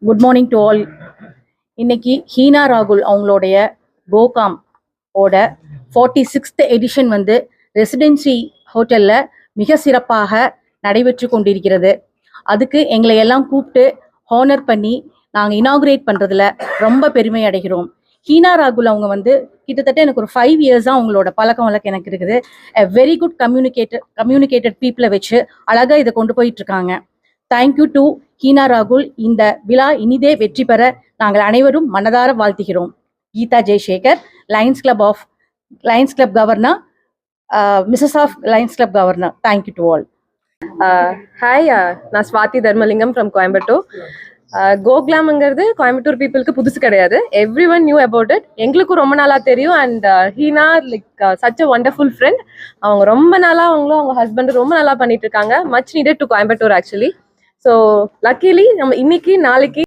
Good morning to all. இன்னைக்கு ஹீனா ராகுல் அவங்களுடைய கோகாம் ஓட 46th எடிஷன் வந்து ரெசிடென்சி ஹோட்டலில் மிக சிறப்பாக நடைபெற்று கொண்டிருக்கிறது. அதுக்கு எங்களை எல்லாம் கூப்பிட்டு ஹானர் பண்ணி நாங்கள் இனாகுரேட் பண்ணுறதுல ரொம்ப பெருமை அடைகிறோம். ஹீனா ராகுல் அவங்க வந்து கிட்டத்தட்ட எனக்கு ஒரு 5 years அவங்களோட பழக்கம் வழக்கம் எனக்கு இருக்குது. வெரி குட் கம்யூனிகேட்டட் பீப்புளை வச்சு அழகாக இதை கொண்டு போயிட்டு இருக்காங்க. தேங்க்யூ டு ஹீனா ராகுல். இந்த விழா இனிதே வெற்றி பெற நாங்கள் அனைவரும் மனதார வாழ்த்துகிறோம். Geetha Jaisekar, Lions club governor, Mrs of Lions club governor. Thank you to all. Hi, நான் ஸ்வாதி தர்மலிங்கம் ஃப்ரம் கோயம்புத்தூர். கோக்லாம்ங்கிறது கோயம்புத்தூர் பீப்புளுக்கு புதுசு கிடையாது. Everyone knew about it. எங்களுக்கும் ரொம்ப நாளாக தெரியும். And Heena such a wonderful friend. அவங்க ரொம்ப நாளாக அவங்க ஹஸ்பண்ட் ரொம்ப நல்லா பண்ணிட்டு இருக்காங்க. Much needed to Coimbatore actually. So luckily நம்ம இன்னைக்கு நாளைக்கு